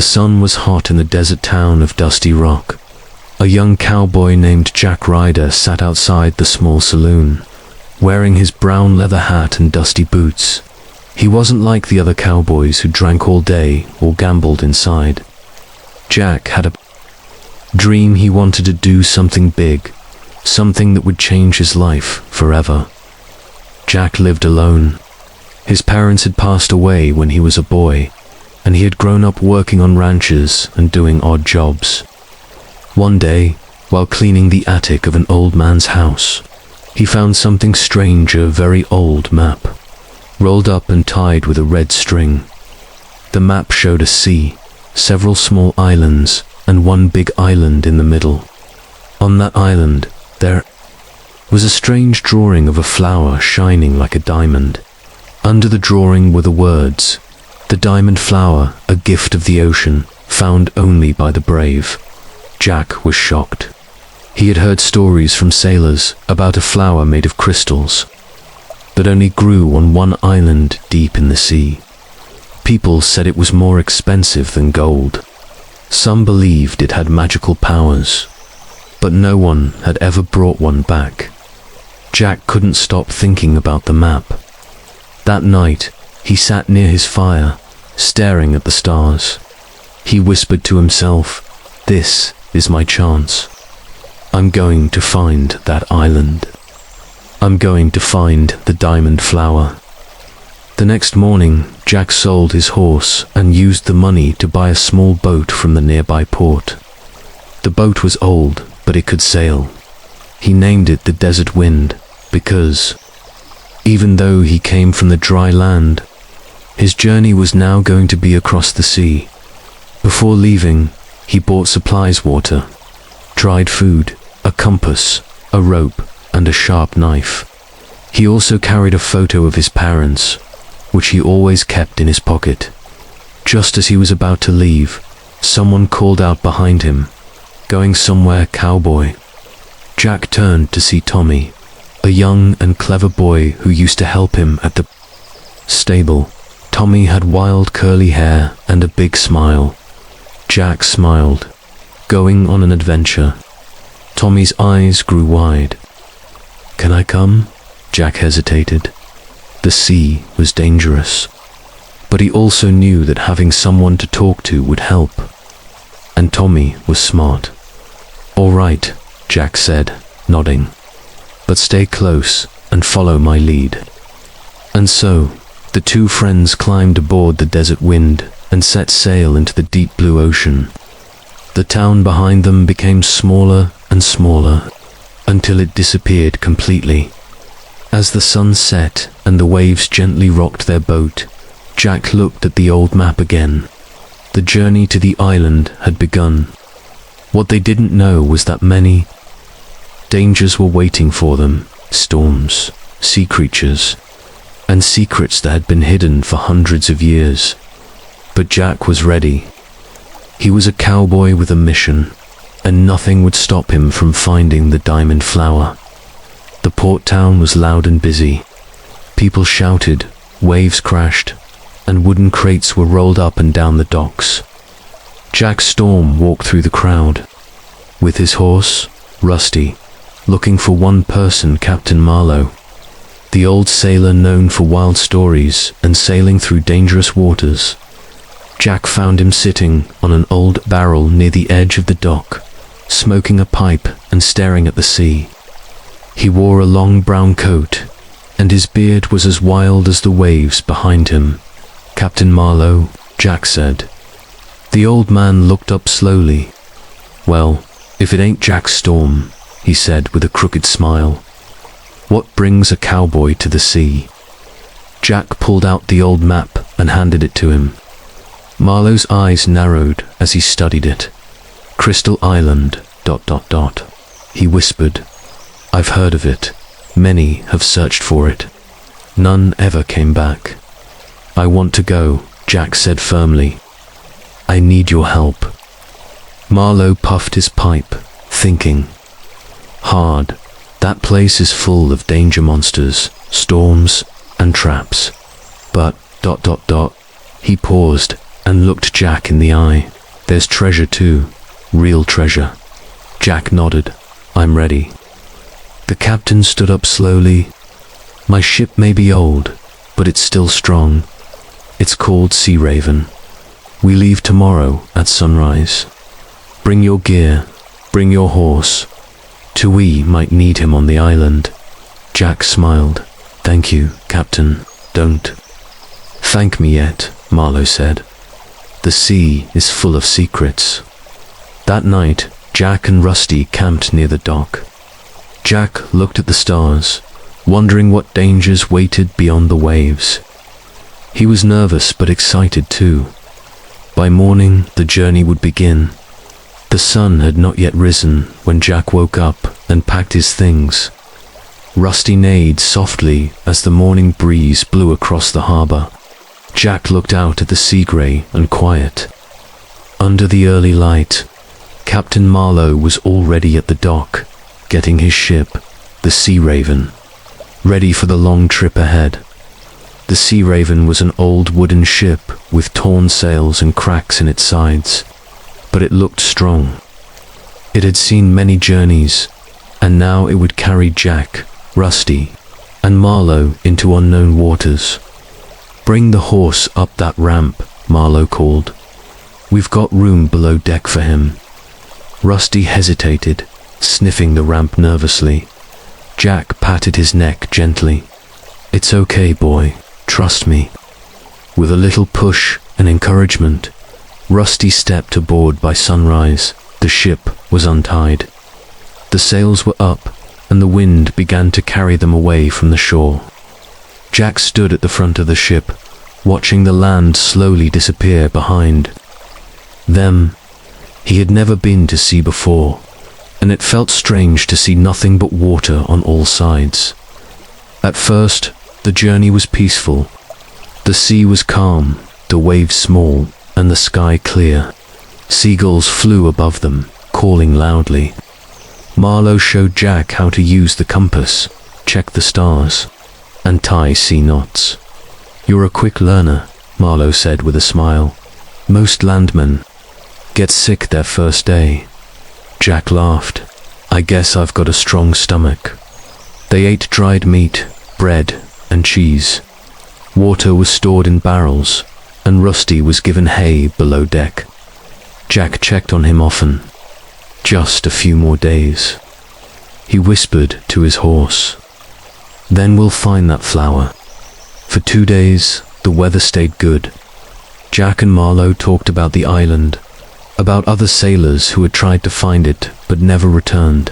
sun was hot in the desert town of Dusty Rock. A young cowboy named Jack Ryder sat outside the small saloon, wearing his brown leather hat and dusty boots. He wasn't like the other cowboys who drank all day or gambled inside. Jack had a dream. He wanted to do something big, something that would change his life forever. Jack lived alone. His parents had passed away when he was a boy, and he had grown up working on ranches and doing odd jobs. One day, while cleaning the attic of an old man's house, he found something strange, a very old map, rolled up and tied with a red string. The map showed a sea, several small islands, and one big island in the middle. On that island, there was a strange drawing of a flower shining like a diamond. Under the drawing were the words, "The diamond flower, a gift of the ocean, found only by the brave." Jack was shocked. He had heard stories from sailors about a flower made of crystals that only grew on one island deep in the sea. People said it was more expensive than gold. Some believed it had magical powers, but no one had ever brought one back. Jack couldn't stop thinking about the map. That night, he sat near his fire, staring at the stars. He whispered to himself, "This is my chance. I'm going to find that island. I'm going to find the diamond flower." The next morning, Jack sold his horse and used the money to buy a small boat from the nearby port. The boat was old, but it could sail. He named it the Desert Wind because, even though he came from the dry land, his journey was now going to be across the sea. Before leaving, he bought supplies: water, dried food, a compass, a rope, and a sharp knife. He also carried a photo of his parents, which he always kept in his pocket. Just as he was about to leave, someone called out behind him, "Going somewhere, cowboy?" Jack turned to see Tommy, a young and clever boy who used to help him at the stable. Tommy had wild curly hair and a big smile. Jack smiled. Going on an adventure. Tommy's eyes grew wide. "Can I come?" Jack hesitated. The sea was dangerous, but he also knew that having someone to talk to would help. And Tommy was smart. "All right," Jack said, nodding. "But stay close and follow my lead." And so, the two friends climbed aboard the Desert Wind and set sail into the deep blue ocean. The town behind them became smaller and smaller until it disappeared completely. As the sun set and the waves gently rocked their boat, Jack looked at the old map again. The journey to the island had begun. What they didn't know was that many dangers were waiting for them: storms, sea creatures, and secrets that had been hidden for hundreds of years. But Jack was ready. He was a cowboy with a mission, and nothing would stop him from finding the diamond flower. The port town was loud and busy. People shouted, waves crashed, and wooden crates were rolled up and down the docks. Jack Storm walked through the crowd, with his horse, Rusty, looking for one person: Captain Marlowe, the old sailor known for wild stories and sailing through dangerous waters. Jack found him sitting on an old barrel near the edge of the dock, smoking a pipe and staring at the sea. He wore a long brown coat, and his beard was as wild as the waves behind him. "Captain Marlowe," Jack said. The old man looked up slowly. "Well, if it ain't Jack Storm," he said with a crooked smile. "What brings a cowboy to the sea?" Jack pulled out the old map and handed it to him. Marlowe's eyes narrowed as he studied it. "Crystal Island, ... he whispered. "I've heard of it. Many have searched for it. None ever came back." "I want to go," Jack said firmly. "I need your help." Marlowe puffed his pipe, thinking hard. That place is full of danger monsters, storms, and traps. But ... he paused, and looked Jack in the eye. "There's treasure too, real treasure." Jack nodded. "I'm ready." The captain stood up slowly. "My ship may be old, but it's still strong. It's called Sea Raven. We leave tomorrow at sunrise. Bring your gear, bring your horse. Tui might need him on the island." Jack smiled. "Thank you, Captain. Don't thank me yet," Marlowe said. "The sea is full of secrets." That night, Jack and Rusty camped near the dock. Jack looked at the stars, wondering what dangers waited beyond the waves. He was nervous but excited too. By morning, the journey would begin. The sun had not yet risen when Jack woke up and packed his things. Rusty neighed softly as the morning breeze blew across the harbor. Jack looked out at the sea grey and quiet. Under the early light, Captain Marlowe was already at the dock, getting his ship, the Sea Raven, ready for the long trip ahead. The Sea Raven was an old wooden ship with torn sails and cracks in its sides, but it looked strong. It had seen many journeys, and now it would carry Jack, Rusty, and Marlowe into unknown waters. "Bring the horse up that ramp," Marlowe called. "We've got room below deck for him." Rusty hesitated, sniffing the ramp nervously. Jack patted his neck gently. "It's okay, boy. Trust me." With a little push and encouragement, Rusty stepped aboard by sunrise. The ship was untied. The sails were up, and the wind began to carry them away from the shore. Jack stood at the front of the ship, watching the land slowly disappear behind them. He had never been to sea before, and it felt strange to see nothing but water on all sides. At first, the journey was peaceful. The sea was calm, the waves small, and the sky clear. Seagulls flew above them, calling loudly. Marlowe showed Jack how to use the compass, check the stars, and tie sea knots. "You're a quick learner," Marlowe said with a smile. "Most landmen get sick their first day." Jack laughed. "I guess I've got a strong stomach." They ate dried meat, bread, and cheese. Water was stored in barrels, and Rusty was given hay below deck. Jack checked on him often. "Just a few more days," he whispered to his horse. "Then we'll find that flower." For 2 days, the weather stayed good. Jack and Marlowe talked about the island, about other sailors who had tried to find it but never returned.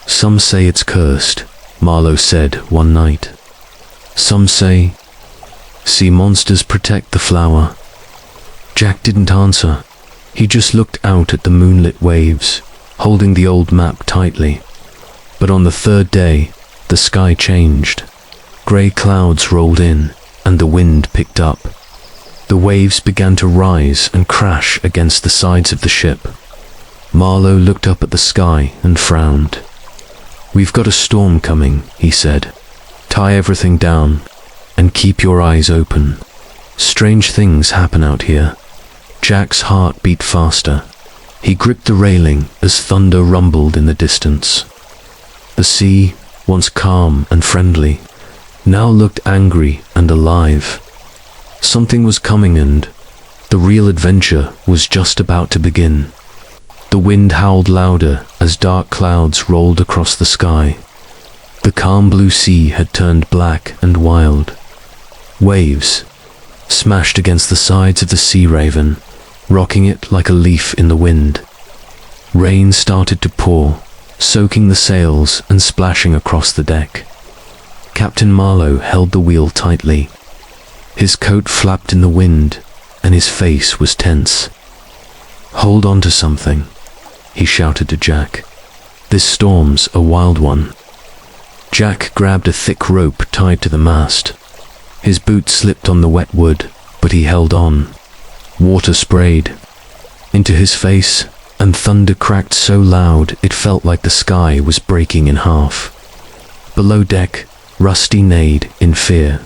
"Some say it's cursed," Marlowe said one night. "Some say sea monsters protect the flower." Jack didn't answer. He just looked out at the moonlit waves, holding the old map tightly. But on the 3rd day, the sky changed. Grey clouds rolled in, and the wind picked up. The waves began to rise and crash against the sides of the ship. Marlowe looked up at the sky and frowned. "We've got a storm coming," he said. "Tie everything down, and keep your eyes open. Strange things happen out here." Jack's heart beat faster. He gripped the railing as thunder rumbled in the distance. The sea, once calm and friendly, now looked angry and alive. Something was coming, and the real adventure was just about to begin. The wind howled louder as dark clouds rolled across the sky. The calm blue sea had turned black and wild. Waves smashed against the sides of the Sea Raven, rocking it like a leaf in the wind. Rain started to pour, soaking the sails and splashing across the deck. Captain Marlowe held the wheel tightly. His coat flapped in the wind, and his face was tense. "Hold on to something," he shouted to Jack. "This storm's a wild one." Jack grabbed a thick rope tied to the mast. His boot slipped on the wet wood, but he held on. Water sprayed into his face, and thunder cracked so loud it felt like the sky was breaking in half. Below deck, Rusty neighed in fear.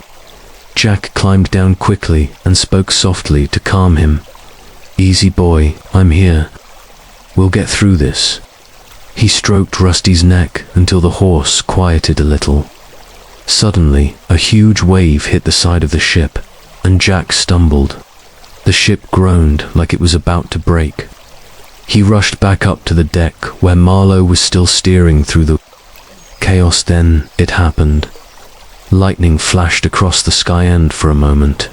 Jack climbed down quickly and spoke softly to calm him. "Easy boy, I'm here. We'll get through this." He stroked Rusty's neck until the horse quieted a little. Suddenly, a huge wave hit the side of the ship, and Jack stumbled. The ship groaned like it was about to break. He rushed back up to the deck where Marlowe was still steering through the chaos. Then it happened. Lightning flashed across the sky, and for a moment,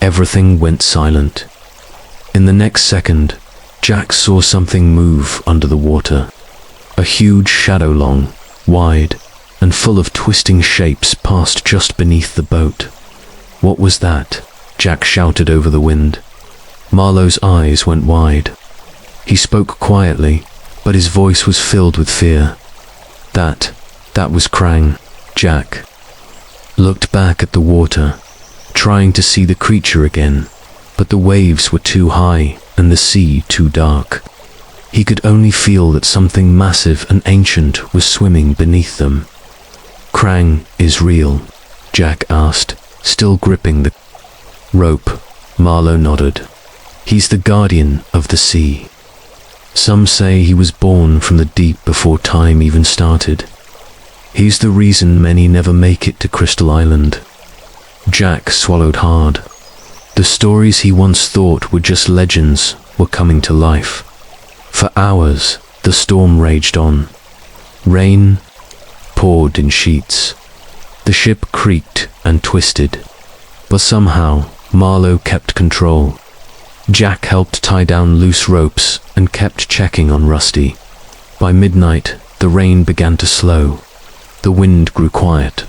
everything went silent. In the next second, Jack saw something move under the water. A huge shadow, long, wide, and full of twisting shapes, passed just beneath the boat. "What was that?" Jack shouted over the wind. Marlowe's eyes went wide. He spoke quietly, but his voice was filled with fear. That was Krang." Jack looked back at the water, trying to see the creature again, but the waves were too high and the sea too dark. He could only feel that something massive and ancient was swimming beneath them. "Krang is real?" Jack asked, still gripping the rope. Marlowe nodded. "He's the guardian of the sea. Some say he was born from the deep before time even started. He's the reason many never make it to Crystal Island." Jack swallowed hard. The stories he once thought were just legends were coming to life. For hours, the storm raged on. Rain poured in sheets. The ship creaked and twisted, but somehow Marlowe kept control. Jack helped tie down loose ropes and kept checking on Rusty. By midnight, the rain began to slow. The wind grew quiet.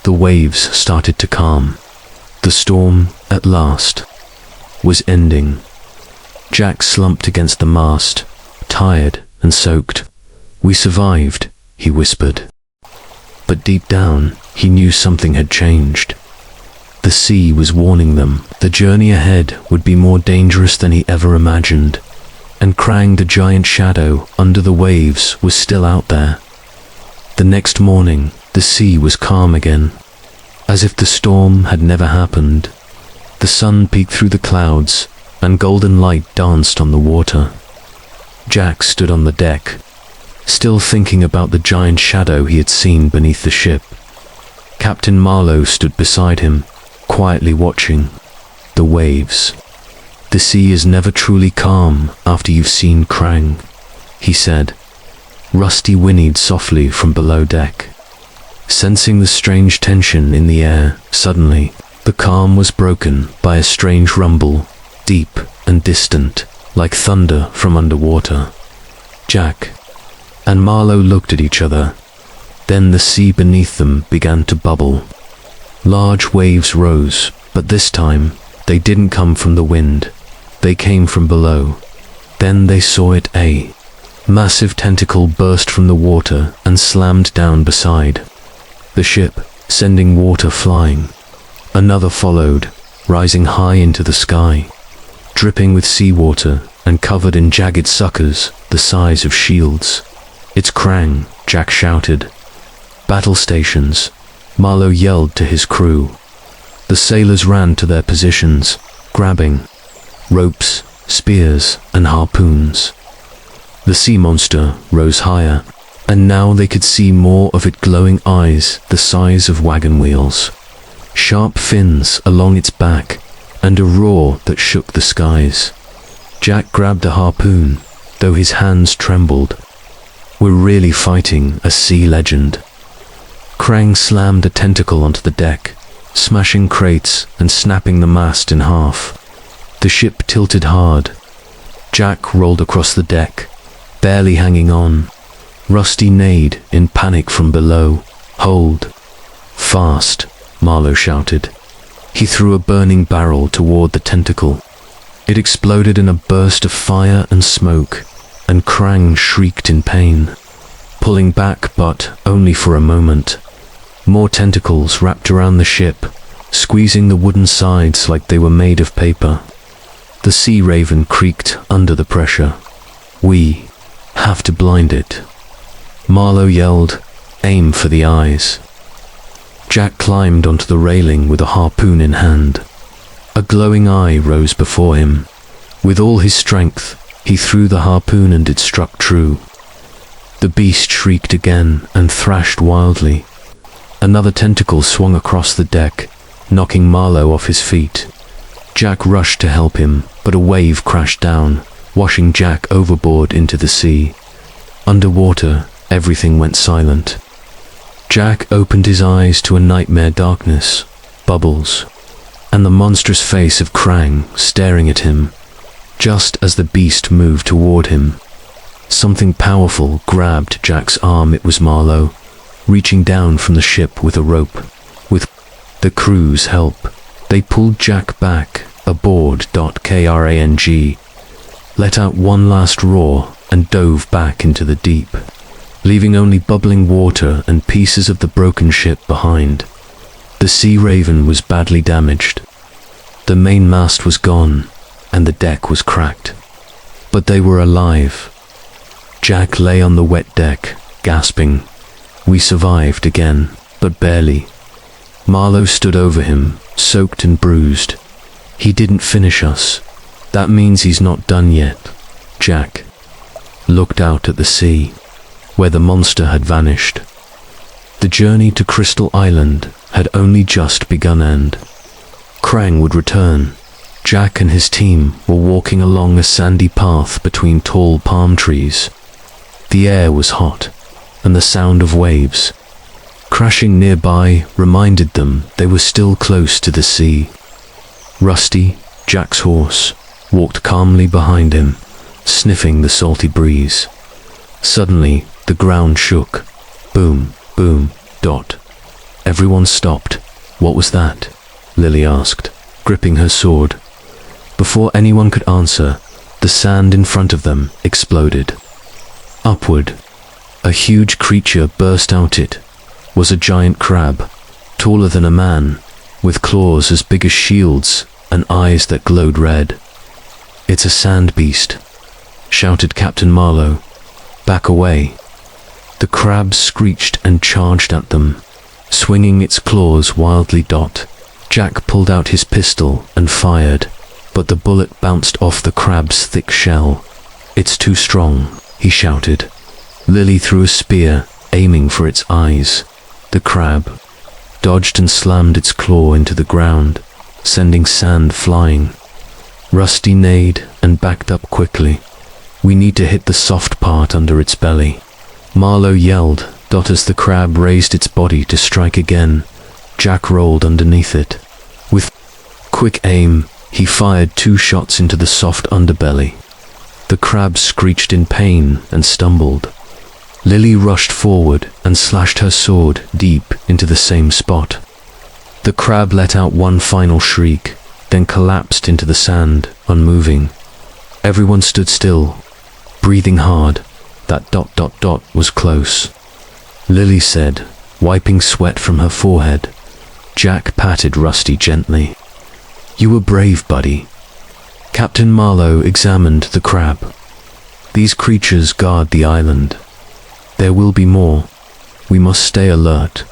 The waves started to calm. The storm, at last, was ending. Jack slumped against the mast, tired and soaked. "We survived," he whispered. But deep down, he knew something had changed. The sea was warning them. The journey ahead would be more dangerous than he ever imagined. And Krang, the giant shadow under the waves, was still out there. The next morning, the sea was calm again, as if the storm had never happened. The sun peeked through the clouds, and golden light danced on the water. Jack stood on the deck, still thinking about the giant shadow he had seen beneath the ship. Captain Marlowe stood beside him, quietly watching the waves. "The sea is never truly calm after you've seen Krang," he said. Rusty whinnied softly from below deck. Sensing the strange tension in the air, suddenly, the calm was broken by a strange rumble, deep and distant, like thunder from underwater. Jack and Marlowe looked at each other. Then the sea beneath them began to bubble. Large waves rose, but this time, they didn't come from the wind. They came from below. Then they saw it. A massive tentacle burst from the water and slammed down beside the ship, sending water flying. Another followed, rising high into the sky, dripping with seawater and covered in jagged suckers the size of shields. "It's Krang," Jack shouted. "Battle stations," Marlowe yelled to his crew. The sailors ran to their positions, grabbing ropes, spears, and harpoons. The sea monster rose higher, and now they could see more of its glowing eyes the size of wagon wheels, sharp fins along its back, and a roar that shook the skies. Jack grabbed a harpoon, though his hands trembled. "We're really fighting a sea legend." Krang slammed a tentacle onto the deck, smashing crates and snapping the mast in half. The ship tilted hard. Jack rolled across the deck, barely hanging on. Rusty neighed in panic from below. "Hold fast," Marlowe shouted. He threw a burning barrel toward the tentacle. It exploded in a burst of fire and smoke, and Krang shrieked in pain, pulling back, but only for a moment. More tentacles wrapped around the ship, squeezing the wooden sides like they were made of paper. The Sea Raven creaked under the pressure. "We have to blind it," Marlowe yelled. "Aim for the eyes." Jack climbed onto the railing with a harpoon in hand. A glowing eye rose before him. With all his strength, he threw the harpoon and it struck true. The beast shrieked again and thrashed wildly. Another tentacle swung across the deck, knocking Marlowe off his feet. Jack rushed to help him, but a wave crashed down, washing Jack overboard into the sea. Underwater, everything went silent. Jack opened his eyes to a nightmare darkness, bubbles, and the monstrous face of Krang staring at him. Just as the beast moved toward him, something powerful grabbed Jack's arm. It was Marlowe, reaching down from the ship with a rope. With the crew's help, they pulled Jack back aboard. Krang let out one last roar and dove back into the deep, leaving only bubbling water and pieces of the broken ship behind. The Sea Raven was badly damaged. The main mast was gone, and the deck was cracked. But they were alive. Jack lay on the wet deck, gasping. We survived again, but barely. Marlowe stood over him, soaked and bruised. He didn't finish us. That means he's not done yet. Jack looked out at the sea, where the monster had vanished. The journey to Crystal Island had only just begun, and Krang would return. Jack and his team were walking along a sandy path between tall palm trees. The air was hot, and the sound of waves crashing nearby reminded them they were still close to the sea. Rusty, Jack's horse, walked calmly behind him, sniffing the salty breeze. Suddenly, the ground shook. Boom, boom, dot. Everyone stopped. What was that? Lily asked, gripping her sword. Before anyone could answer, the sand in front of them exploded. Upward, a huge creature burst out. It was a giant crab, taller than a man, with claws as big as shields and eyes that glowed red. It's a sand beast, shouted Captain Marlowe. Back away. The crab screeched and charged at them, swinging its claws wildly. Jack pulled out his pistol and fired, but the bullet bounced off the crab's thick shell. It's too strong, he shouted. Lily threw a spear, aiming for its eyes. The crab dodged and slammed its claw into the ground, sending sand flying. Rusty neighed and backed up quickly. We need to hit the soft part under its belly. Marlowe yelled, as the crab raised its body to strike again. Jack rolled underneath it. With quick aim, he fired 2 shots into the soft underbelly. The crab screeched in pain and stumbled. Lily rushed forward and slashed her sword deep into the same spot. The crab let out one final shriek, then collapsed into the sand, unmoving. Everyone stood still, breathing hard. That ... was close. Lily said, wiping sweat from her forehead. Jack patted Rusty gently. You were brave, buddy. Captain Marlowe examined the crab. These creatures guard the island. There will be more. We must stay alert.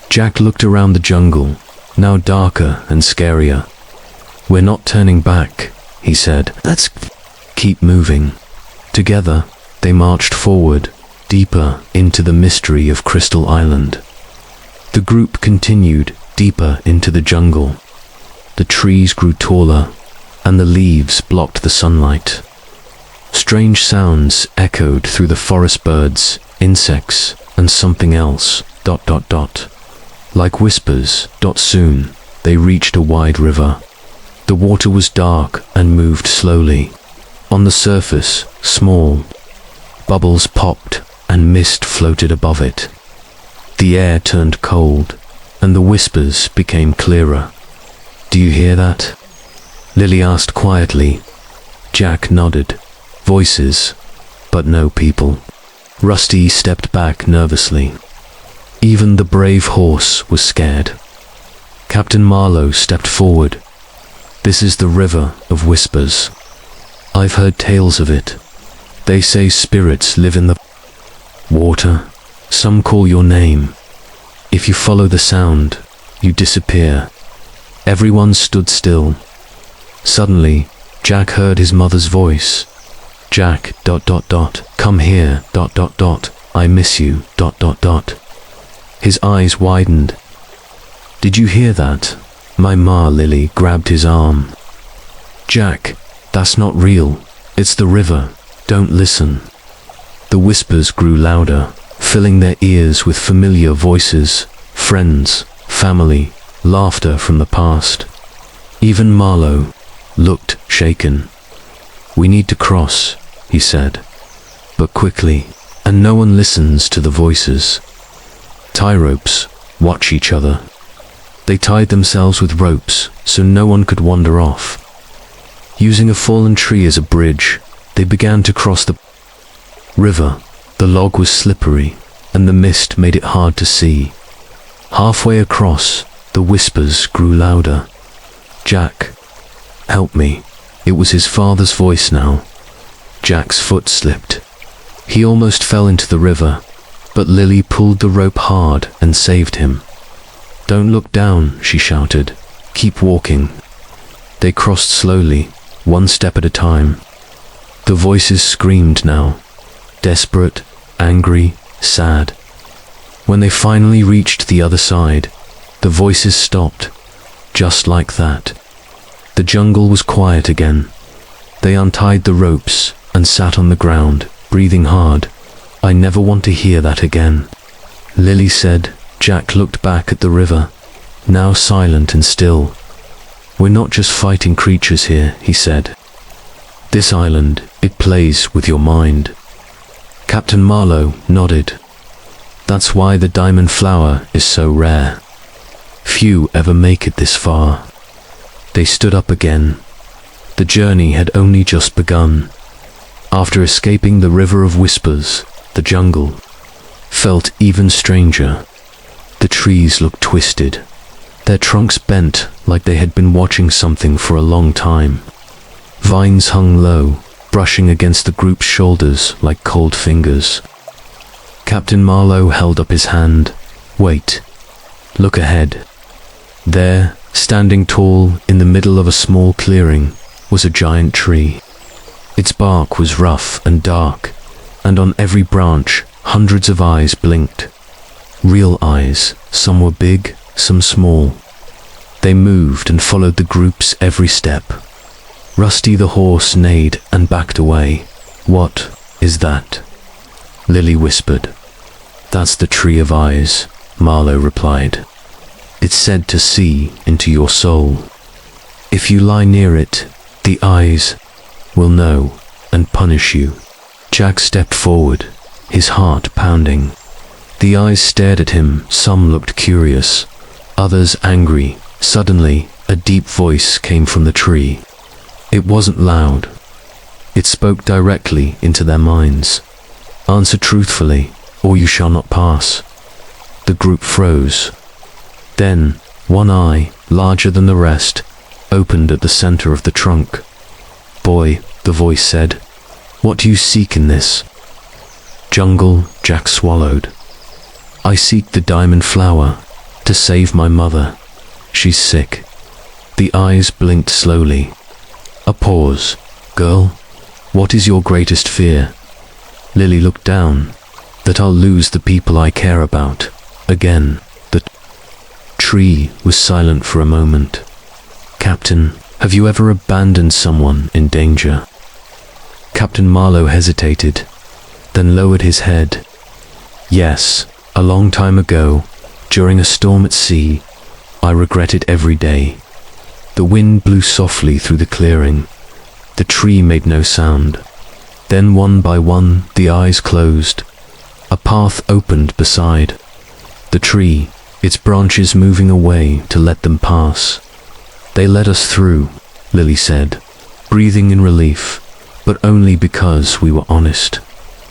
Jack looked around the jungle, now darker and scarier. We're not turning back, he said. Let's keep moving. Together, they marched forward, deeper into the mystery of Crystal Island. The group continued deeper into the jungle. The trees grew taller, and the leaves blocked the sunlight. Strange sounds echoed through the forest, birds, insects, and something else, ... like whispers. Soon, they reached a wide river. The water was dark and moved slowly. On the surface, small bubbles popped and mist floated above it. The air turned cold, and the whispers became clearer. Do you hear that? Lily asked quietly. Jack nodded. Voices, but no people. Rusty stepped back nervously. Even the brave horse was scared. Captain Marlowe stepped forward. This is the river of whispers. I've heard tales of it. They say spirits live in the water. Some call your name. If you follow the sound, you disappear. Everyone stood still. Suddenly, Jack heard his mother's voice. Jack, ... come here, ... I miss you, ... His eyes widened. Did you hear that? My ma. Lily grabbed his arm. Jack, that's not real. It's the river. Don't listen. The whispers grew louder, filling their ears with familiar voices, friends, family, laughter from the past. Even Marlowe looked shaken. We need to cross, he said, but quickly, and no one listens to the voices. Tie ropes, watch each other. They tied themselves with ropes so no one could wander off. Using a fallen tree as a bridge, they began to cross the river. The log was slippery, and the mist made it hard to see. Halfway across, the whispers grew louder. Jack, help me. It was his father's voice now. Jack's foot slipped. He almost fell into the river, but Lily pulled the rope hard and saved him. Don't look down, she shouted. Keep walking. They crossed slowly, one step at a time. The voices screamed now, desperate, angry, sad. When they finally reached the other side, the voices stopped, just like that. The jungle was quiet again. They untied the ropes and sat on the ground, breathing hard. I never want to hear that again, Lily said. Jack looked back at the river, now silent and still. We're not just fighting creatures here, he said. This island, it plays with your mind. Captain Marlowe nodded. That's why the diamond flower is so rare. Few ever make it this far. They stood up again. The journey had only just begun. After escaping the river of whispers, the jungle felt even stranger. The trees looked twisted, their trunks bent like they had been watching something for a long time. Vines hung low, brushing against the group's shoulders like cold fingers. Captain Marlowe held up his hand. Wait. Look ahead. There, standing tall in the middle of a small clearing, was a giant tree. Its bark was rough and dark, and on every branch, hundreds of eyes blinked. Real eyes, some were big, some small. They moved and followed the group's every step. Rusty the horse neighed and backed away. What is that? Lily whispered. That's the tree of eyes, Marlowe replied. It's said to see into your soul. If you lie near it, the eyes will know and punish you. Jack stepped forward, his heart pounding. The eyes stared at him, some looked curious, others angry. Suddenly, a deep voice came from the tree. It wasn't loud. It spoke directly into their minds. Answer truthfully, or you shall not pass. The group froze. Then, one eye, larger than the rest, opened at the center of the trunk. Boy, the voice said, what do you seek in this jungle? Jack swallowed. I seek the diamond flower to save my mother. She's sick. The eyes blinked slowly. A pause. Girl, what is your greatest fear? Lily looked down. That I'll lose the people I care about. Again, the tree was silent for a moment. Captain, have you ever abandoned someone in danger? Captain Marlowe hesitated, then lowered his head. Yes, a long time ago, during a storm at sea, I regret it every day. The wind blew softly through the clearing. The tree made no sound. Then one by one, the eyes closed. A path opened beside the tree, its branches moving away to let them pass. They led us through, Lily said, breathing in relief, but only because we were honest.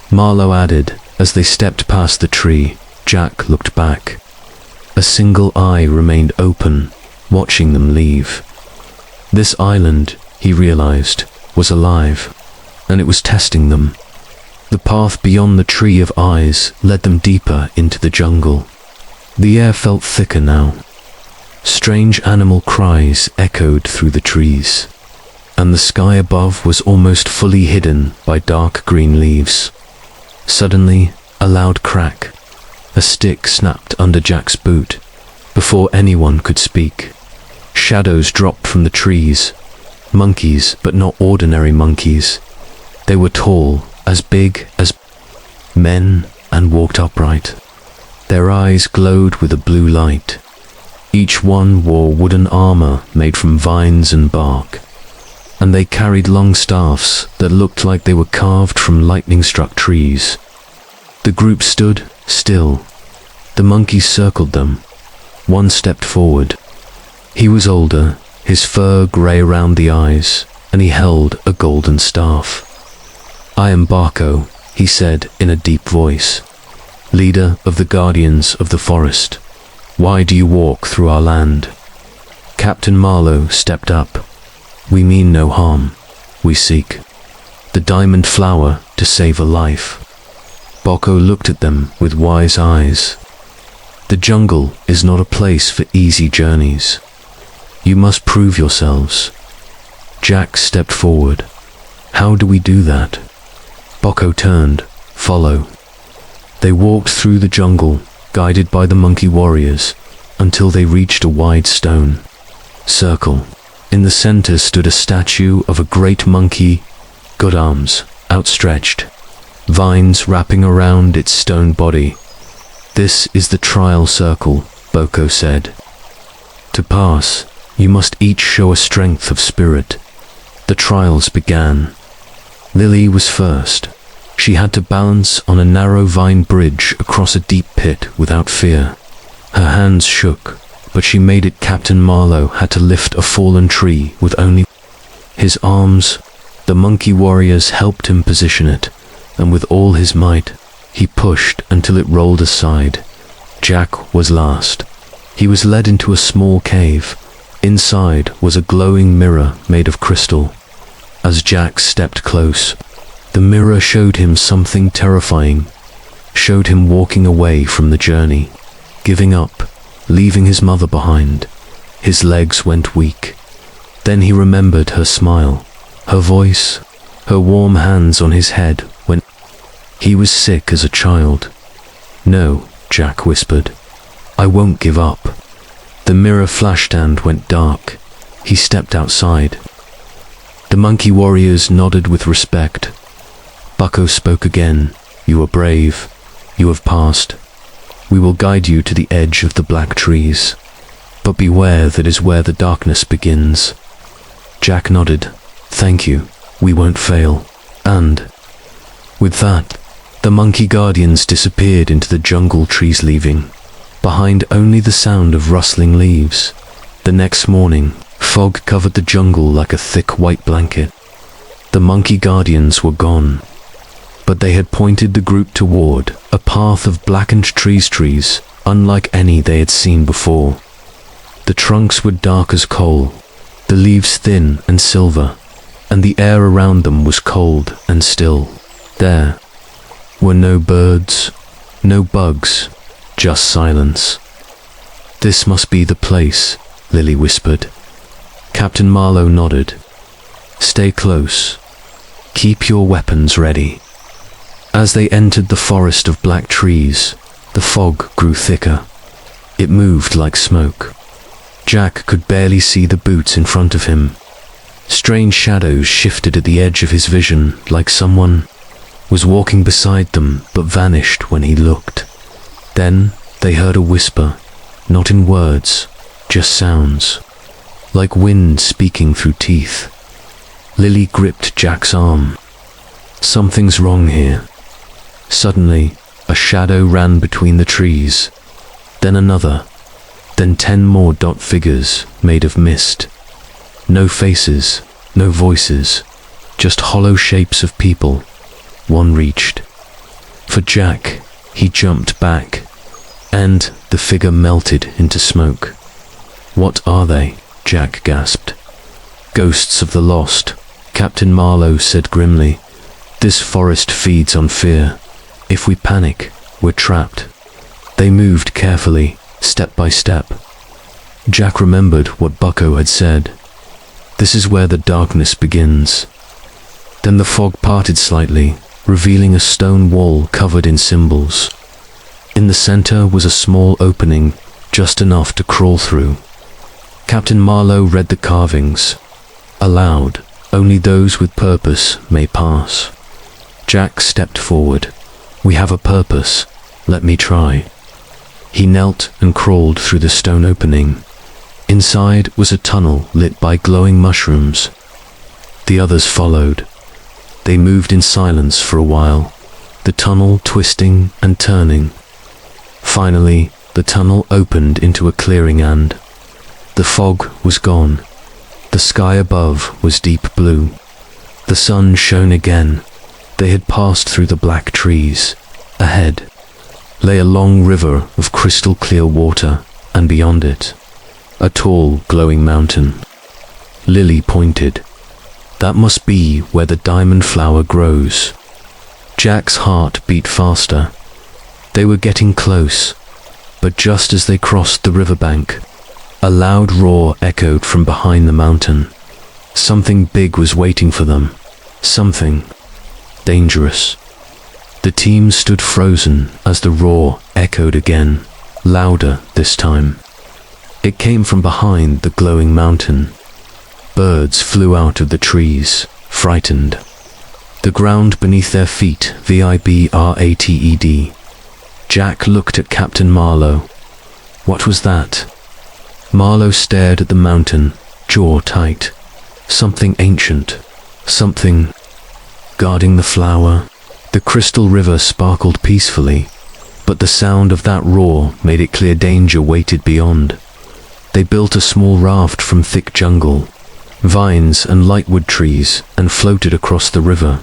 Marlowe added, as they stepped past the tree. Jack looked back. A single eye remained open, watching them leave. This island, he realized, was alive, and it was testing them. The path beyond the tree of eyes led them deeper into the jungle. The air felt thicker now. Strange animal cries echoed through the trees, and the sky above was almost fully hidden by dark green leaves. Suddenly, a loud crack. A stick snapped under Jack's boot. Before anyone could speak, shadows dropped from the trees. Monkeys, but not ordinary monkeys. They were tall, as big as men, and walked upright. Their eyes glowed with a blue light. Each one wore wooden armor made from vines and bark, and they carried long staffs that looked like they were carved from lightning-struck trees. The group stood still. The monkeys circled them. One stepped forward. He was older, his fur grey around the eyes, and he held a golden staff. "I am Barco," he said in a deep voice, "leader of the guardians of the forest. Why do you walk through our land?" Captain Marlowe stepped up. "We mean no harm. We seek the diamond flower to save a life." Barco looked at them with wise eyes. "The jungle is not a place for easy journeys. You must prove yourselves." Jack stepped forward. "How do we do that?" Barco turned. "Follow." They walked through the jungle, guided by the monkey warriors, until they reached a wide stone circle. In the center stood a statue of a great monkey, good arms, outstretched, vines wrapping around its stone body. "This is the trial circle," Barco said. "To pass, you must each show a strength of spirit." The trials began. Lily was first. She had to balance on a narrow vine bridge across a deep pit without fear. Her hands shook, but she made it. Captain Marlowe had to lift a fallen tree with only his arms. The monkey warriors helped him position it, and with all his might, he pushed until it rolled aside. Jack was last. He was led into a small cave. Inside was a glowing mirror made of crystal. As Jack stepped close, the mirror showed him something terrifying, showed him walking away from the journey, giving up, leaving his mother behind. His legs went weak. Then he remembered her smile, her voice, her warm hands on his head when he was sick as a child. "No," Jack whispered. "I won't give up." The mirror flashed and went dark. He stepped outside. The monkey warriors nodded with respect. Barco spoke again. "You are brave. You have passed. We will guide you to the edge of the black trees. But beware, that is where the darkness begins." Jack nodded. "Thank you. We won't fail." And with that, the monkey guardians disappeared into the jungle trees, leaving behind only the sound of rustling leaves. The next morning, fog covered the jungle like a thick white blanket. The monkey guardians were gone, but they had pointed the group toward a path of blackened trees unlike any they had seen before. The trunks were dark as coal, the leaves thin and silver, and the air around them was cold and still. There were no birds, no bugs, just silence. "This must be the place," Lily whispered. Captain Marlowe nodded. "Stay close. Keep your weapons ready." As they entered the forest of black trees, the fog grew thicker. It moved like smoke. Jack could barely see the boots in front of him. Strange shadows shifted at the edge of his vision, like someone was walking beside them, but vanished when he looked. Then they heard a whisper, not in words, just sounds, like wind speaking through teeth. Lily gripped Jack's arm. "Something's wrong here." Suddenly, a shadow ran between the trees, then another, then 10 more dot figures made of mist. No faces, no voices, just hollow shapes of people. One reached for Jack. He jumped back, and the figure melted into smoke. "What are they?" Jack gasped. "Ghosts of the lost," Captain Marlowe said grimly. "This forest feeds on fear. If we panic, we're trapped." They moved carefully, step by step. Jack remembered what Bucko had said. This is where the darkness begins. Then the fog parted slightly, revealing a stone wall covered in symbols. In the center was a small opening, just enough to crawl through. Captain Marlowe read the carvings. Aloud, only those with purpose may pass. Jack stepped forward. We have a purpose. Let me try. He knelt and crawled through the stone opening. Inside was a tunnel lit by glowing mushrooms. The others followed. They moved in silence for a while, the tunnel twisting and turning. Finally, the tunnel opened into a clearing and the fog was gone. The sky above was deep blue. The sun shone again. They had passed through the black trees. Ahead lay a long river of crystal clear water, and beyond it, a tall, glowing mountain. Lily pointed. That must be where the diamond flower grows. Jack's heart beat faster. They were getting close, but just as they crossed the riverbank, a loud roar echoed from behind the mountain. Something big was waiting for them. Something dangerous. The team stood frozen as the roar echoed again, louder this time. It came from behind the glowing mountain. Birds flew out of the trees, frightened. The ground beneath their feet vibrated. Jack looked at Captain Marlowe. What was that? Marlowe stared at the mountain, jaw tight. Something ancient. Something guarding the flower. The crystal river sparkled peacefully, but the sound of that roar made it clear danger waited beyond. They built a small raft from thick jungle, vines and lightwood trees, and floated across the river.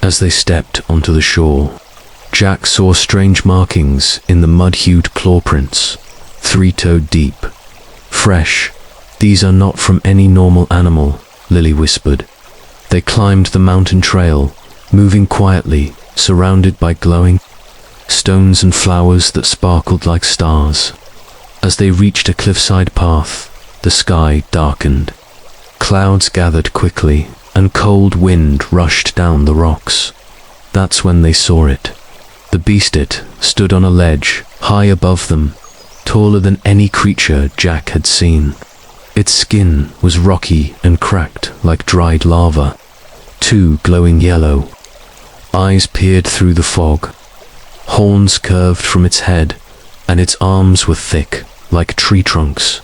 As they stepped onto the shore, Jack saw strange markings in the mud-hued claw prints, 3-toed deep. Fresh. These are not from any normal animal, Lily whispered. They climbed the mountain trail, moving quietly, surrounded by glowing stones and flowers that sparkled like stars. As they reached a cliffside path, the sky darkened. Clouds gathered quickly, and cold wind rushed down the rocks. That's when they saw it. The beast it stood on a ledge, high above them, taller than any creature Jack had seen. Its skin was rocky and cracked like dried lava. Two glowing yellow eyes peered through the fog. Horns curved from its head, and its arms were thick, like tree trunks.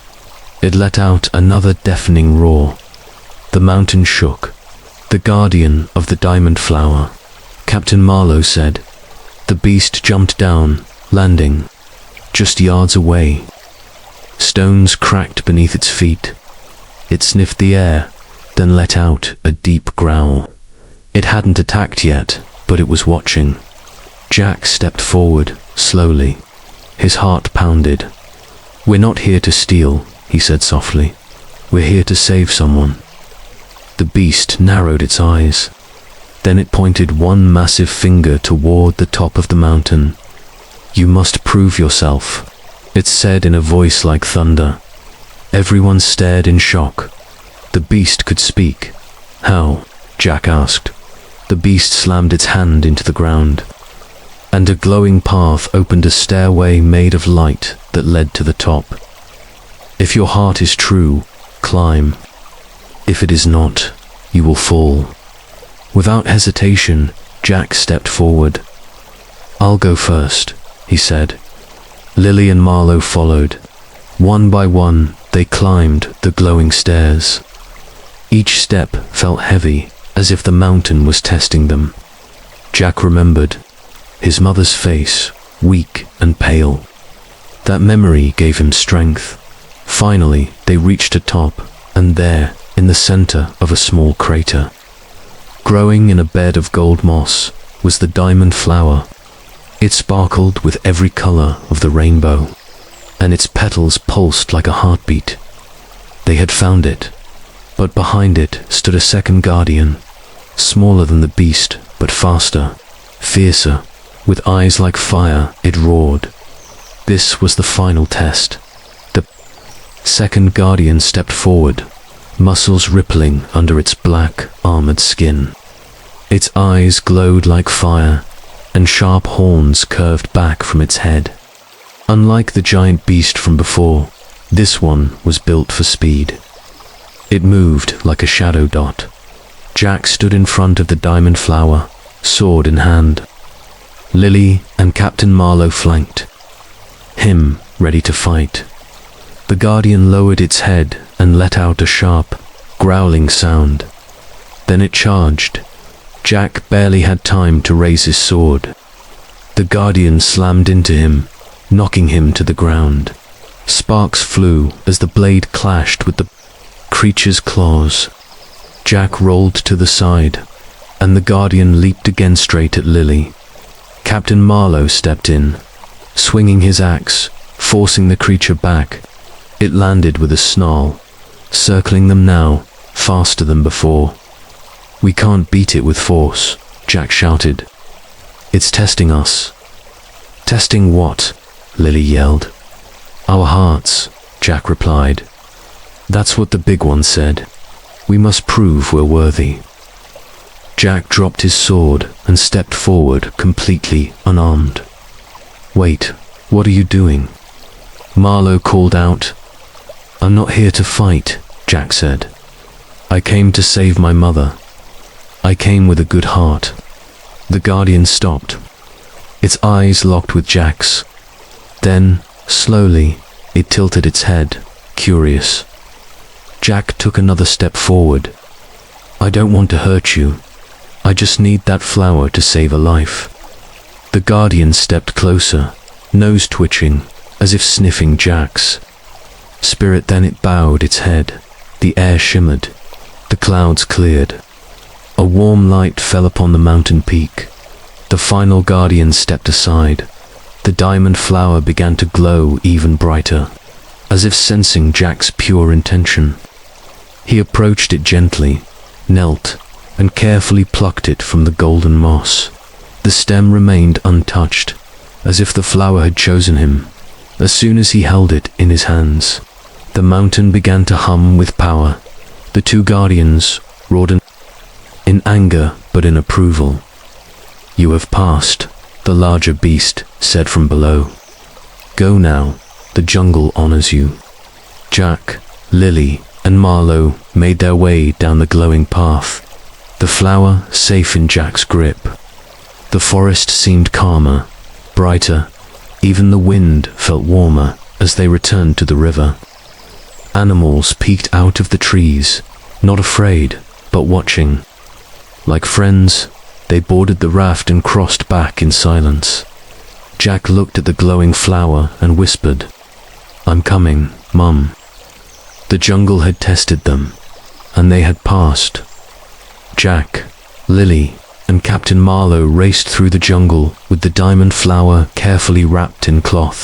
It let out another deafening roar. The mountain shook. The guardian of the diamond flower, Captain Marlowe said. The beast jumped down, landing just yards away. Stones cracked beneath its feet. It sniffed the air, then let out a deep growl. It hadn't attacked yet, but it was watching. Jack stepped forward, slowly. His heart pounded. We're not here to steal, he said softly. We're here to save someone. The beast narrowed its eyes. Then it pointed one massive finger toward the top of the mountain. You must prove yourself, it said in a voice like thunder. Everyone stared in shock. The beast could speak. How? Jack asked. The beast slammed its hand into the ground, and a glowing path opened a stairway made of light that led to the top. If your heart is true, climb. If it is not, you will fall. Without hesitation, Jack stepped forward. I'll go first, he said. Lily and Marlowe followed. One by one, they climbed the glowing stairs. Each step felt heavy, as if the mountain was testing them. Jack remembered his mother's face, weak and pale. That memory gave him strength. Finally, they reached a top, and there, in the center of a small crater, growing in a bed of gold moss, was the diamond flower. It sparkled with every color of the rainbow, and its petals pulsed like a heartbeat. They had found it, but behind it stood a second guardian, smaller than the beast, but faster, fiercer. With eyes like fire, it roared. This was the final test. The second guardian stepped forward, muscles rippling under its black, armored skin. Its eyes glowed like fire, and sharp horns curved back from its head. Unlike the giant beast from before, this one was built for speed. It moved like a shadow dot. Jack stood in front of the diamond flower, sword in hand. Lily and Captain Marlowe flanked him, ready to fight. The guardian lowered its head and let out a sharp, growling sound. Then it charged. Jack barely had time to raise his sword. The guardian slammed into him, knocking him to the ground. Sparks flew as the blade clashed with the creature's claws. Jack rolled to the side, and the guardian leaped again straight at Lily. Captain Marlowe stepped in, swinging his axe, forcing the creature back. It landed with a snarl, circling them now, faster than before. "We can't beat it with force," Jack shouted. "It's testing us." "Testing what?" Lily yelled. "Our hearts," Jack replied. "That's what the big one said. We must prove we're worthy." Jack dropped his sword and stepped forward completely unarmed. "Wait, what are you doing?" Marlowe called out. "I'm not here to fight," Jack said. "I came to save my mother. I came with a good heart." The guardian stopped. Its eyes locked with Jack's. Then, slowly, it tilted its head, curious. Jack took another step forward. "I don't want to hurt you. I just need that flower to save a life." The guardian stepped closer, nose twitching, as if sniffing Jack's spirit. Then it bowed its head. The air shimmered. The clouds cleared. A warm light fell upon the mountain peak. The final guardian stepped aside. The diamond flower began to glow even brighter, as if sensing Jack's pure intention. He approached it gently, knelt, and carefully plucked it from the golden moss. The stem remained untouched, as if the flower had chosen him. As soon as he held it in his hands, the mountain began to hum with power. The two guardians roared in anger, but in approval. "You have passed," the larger beast said from below. "Go now, the jungle honors you." Jack, Lily, and Marlowe made their way down the glowing path, the flower safe in Jack's grip. The forest seemed calmer, brighter. Even the wind felt warmer as they returned to the river. Animals peeked out of the trees, not afraid, but watching. Like friends, they boarded the raft and crossed back in silence. Jack looked at the glowing flower and whispered, "I'm coming, Mum." The jungle had tested them, and they had passed. Jack, Lily, and Captain Marlowe raced through the jungle with the diamond flower carefully wrapped in cloth.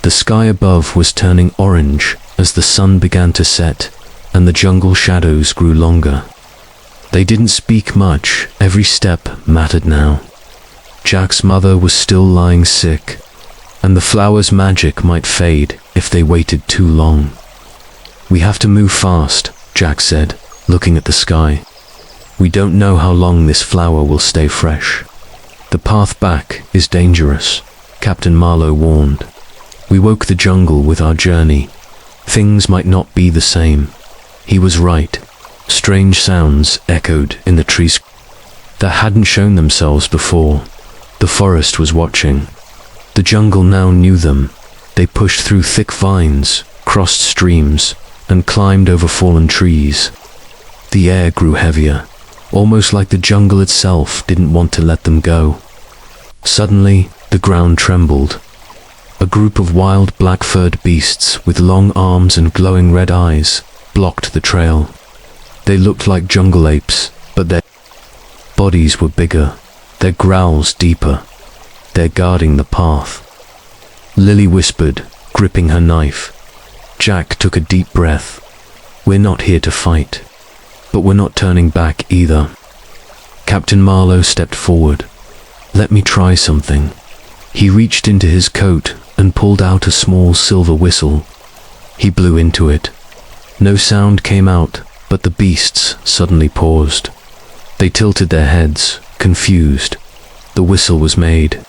The sky above was turning orange as the sun began to set, and the jungle shadows grew longer. They didn't speak much. Every step mattered now. Jack's mother was still lying sick, and the flower's magic might fade if they waited too long. "We have to move fast," Jack said, looking at the sky. "We don't know how long this flower will stay fresh." "The path back is dangerous," Captain Marlowe warned. "We woke the jungle with our journey. Things might not be the same." He was right. Strange sounds echoed in the trees that hadn't shown themselves before. The forest was watching. The jungle now knew them. They pushed through thick vines, crossed streams, and climbed over fallen trees. The air grew heavier, almost like the jungle itself didn't want to let them go. Suddenly, the ground trembled. A group of wild black-furred beasts with long arms and glowing red eyes blocked the trail. They looked like jungle apes, but their bodies were bigger, their growls deeper. "They're guarding the path," Lily whispered, gripping her knife. Jack took a deep breath. "We're not here to fight, but we're not turning back either." Captain Marlowe stepped forward. "Let me try something." He reached into his coat and pulled out a small silver whistle. He blew into it. No sound came out, but the beasts suddenly paused. They tilted their heads, confused. The whistle was made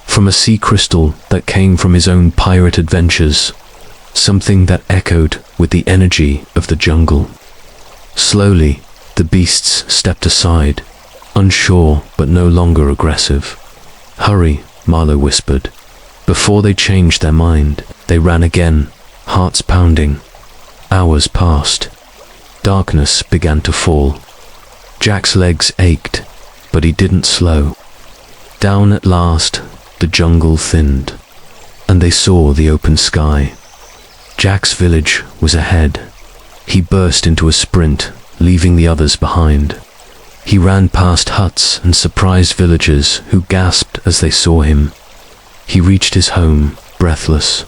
from a sea crystal that came from his own pirate adventures, something that echoed with the energy of the jungle. Slowly, the beasts stepped aside, unsure but no longer aggressive. "Hurry," Marlowe whispered. Before they changed their mind, they ran again, hearts pounding. Hours passed. Darkness began to fall. Jack's legs ached, but he didn't slow. Down at last, the jungle thinned, and they saw the open sky. Jack's village was ahead. He burst into a sprint, leaving the others behind. He ran past huts and surprised villagers who gasped as they saw him. He reached his home, breathless.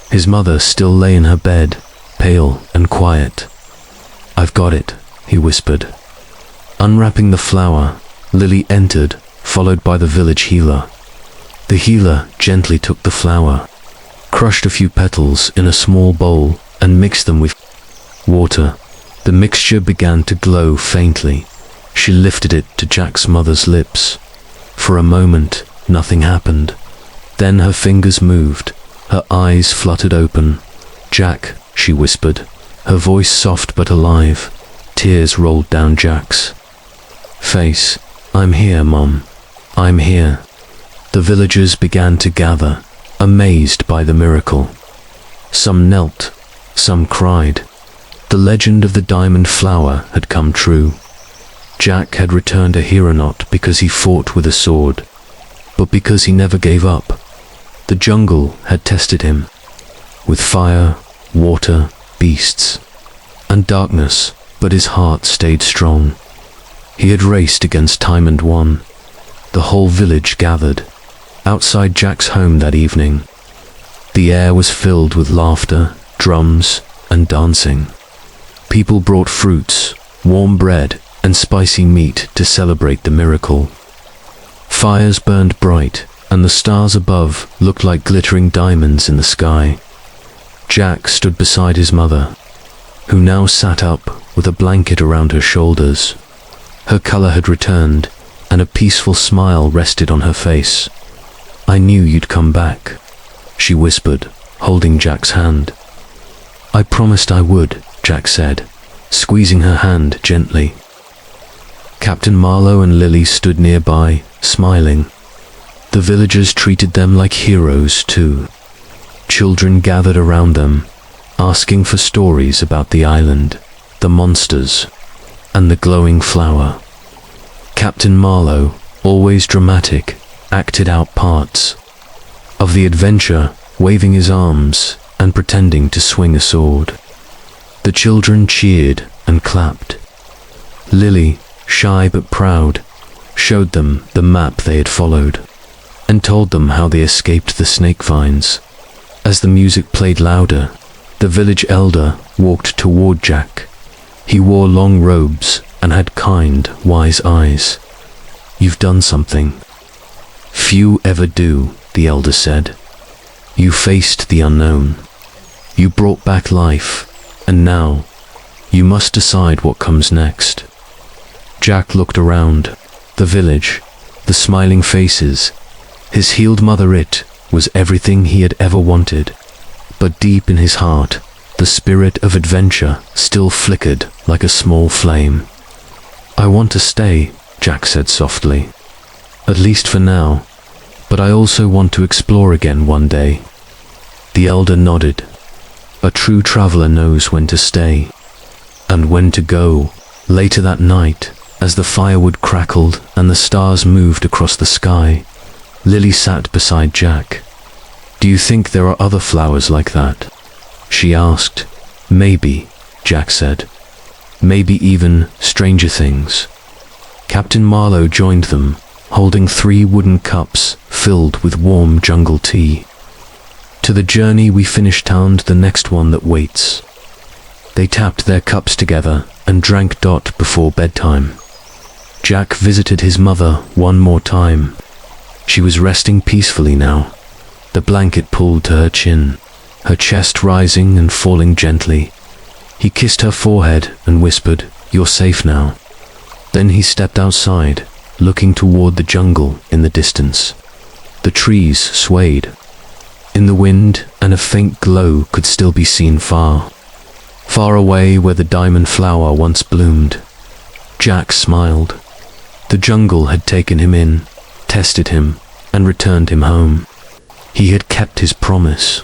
His mother still lay in her bed, pale and quiet. "I've got it," he whispered. Unwrapping the flower, Lily entered, followed by the village healer. The healer gently took the flower, crushed a few petals in a small bowl, and mixed them with water. The mixture began to glow faintly. She lifted it to Jack's mother's lips. For a moment, nothing happened. Then her fingers moved, her eyes fluttered open. "Jack," she whispered, her voice soft but alive. Tears rolled down Jack's face. "I'm here, Mom. I'm here." The villagers began to gather, amazed by the miracle. Some knelt, some cried. The legend of the diamond flower had come true. Jack had returned a hero not because he fought with a sword, but because he never gave up. The jungle had tested him, with fire, water, beasts, and darkness, but his heart stayed strong. He had raced against time and won. The whole village gathered outside Jack's home that evening. The air was filled with laughter, drums, and dancing. People brought fruits, warm bread, and spicy meat to celebrate the miracle. Fires burned bright, and the stars above looked like glittering diamonds in the sky. Jack stood beside his mother, who now sat up with a blanket around her shoulders. Her color had returned, and a peaceful smile rested on her face. "I knew you'd come back," she whispered, holding Jack's hand. "I promised I would," Jack said, squeezing her hand gently. Captain Marlowe and Lily stood nearby, smiling. The villagers treated them like heroes too. Children gathered around them, asking for stories about the island, the monsters, and the glowing flower. Captain Marlowe, always dramatic, acted out parts of the adventure, waving his arms and pretending to swing a sword. The children cheered and clapped. Lily, shy but proud, showed them the map they had followed, and told them how they escaped the snake vines. As the music played louder, the village elder walked toward Jack. He wore long robes and had kind, wise eyes. "You've done something few ever do," the elder said. "You faced the unknown. You brought back life, and now you must decide what comes next." Jack looked around. The village, the smiling faces, his healed mother. It was everything he had ever wanted. But deep in his heart, the spirit of adventure still flickered like a small flame. "I want to stay," Jack said softly. "At least for now. But I also want to explore again one day." The elder nodded. A true traveler knows when to stay and when to go. Later that night, as the firewood crackled and the stars moved across the sky, Lily sat beside Jack. "Do you think there are other flowers like that?" she asked. "Maybe," Jack said. "Maybe even stranger things." Captain Marlowe joined them, holding 3 wooden cups filled with warm jungle tea. "To the journey we finish down to the next one that waits." They tapped their cups together and drank before bedtime. Jack visited his mother one more time. She was resting peacefully now, the blanket pulled to her chin, her chest rising and falling gently. He kissed her forehead and whispered, "You're safe now." Then he stepped outside, looking toward the jungle in the distance. The trees swayed in the wind, and a faint glow could still be seen far, far away where the diamond flower once bloomed. Jack smiled. The jungle had taken him in, tested him, and returned him home. He had kept his promise.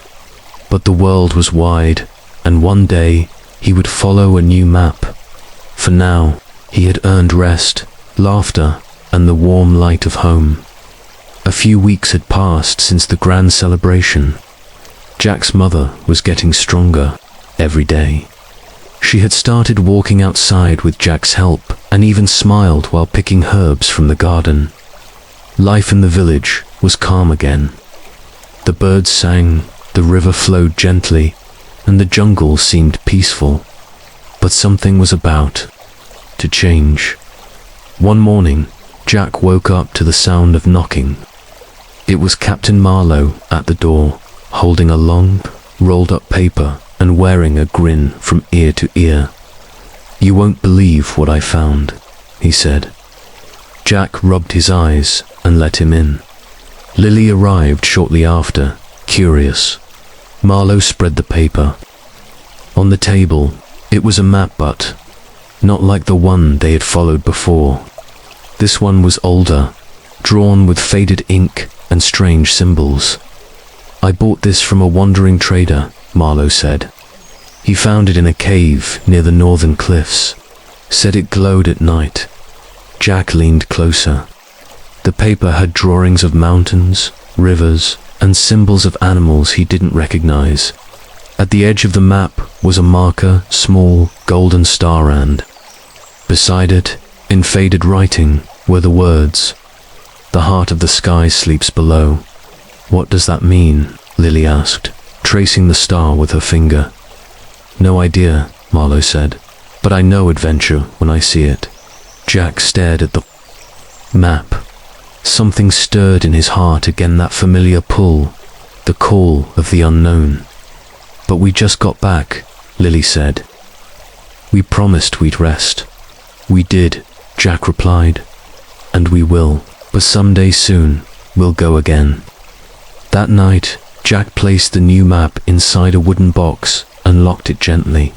But the world was wide, and one day he would follow a new map. For now, he had earned rest, laughter, and the warm light of home. A few weeks had passed since the grand celebration. Jack's mother was getting stronger every day. She had started walking outside with Jack's help and even smiled while picking herbs from the garden. Life in the village was calm again. The birds sang, the river flowed gently, and the jungle seemed peaceful. But something was about to change. One morning, Jack woke up to the sound of knocking. It was Captain Marlowe at the door, holding a long, rolled-up paper and wearing a grin from ear to ear. "You won't believe what I found," he said. Jack rubbed his eyes and let him in. Lily arrived shortly after, curious. Marlowe spread the paper. On the table, it was a map, but not like the one they had followed before. This one was older, drawn with faded ink and strange symbols. "I bought this from a wandering trader," Marlowe said. "He found it in a cave near the northern cliffs. Said it glowed at night." Jack leaned closer. The paper had drawings of mountains, rivers, and symbols of animals he didn't recognize. At the edge of the map was a marker, small, golden star, and beside it, in faded writing, were the words, "The heart of the sky sleeps below." "What does that mean?" Lily asked, tracing the star with her finger. "No idea," Marlowe said, "but I know adventure when I see it." Jack stared at the map. Something stirred in his heart again, that familiar pull, the call of the unknown. "But we just got back," Lily said. "We promised we'd rest." "We did," Jack replied. "And we will, but someday soon, we'll go again." That night, Jack placed the new map inside a wooden box and locked it gently.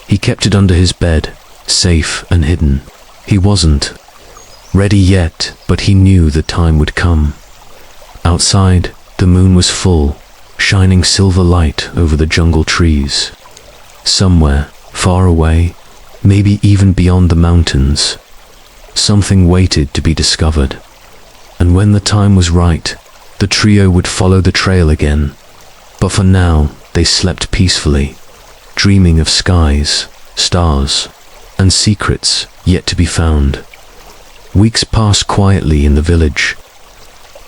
He kept it under his bed, safe and hidden. He wasn't ready yet, but he knew the time would come. Outside, the moon was full, shining silver light over the jungle trees. Somewhere, far away, maybe even beyond the mountains, something waited to be discovered. And when the time was right, the trio would follow the trail again. But for now, they slept peacefully, dreaming of skies, stars, and secrets yet to be found. Weeks passed quietly in the village.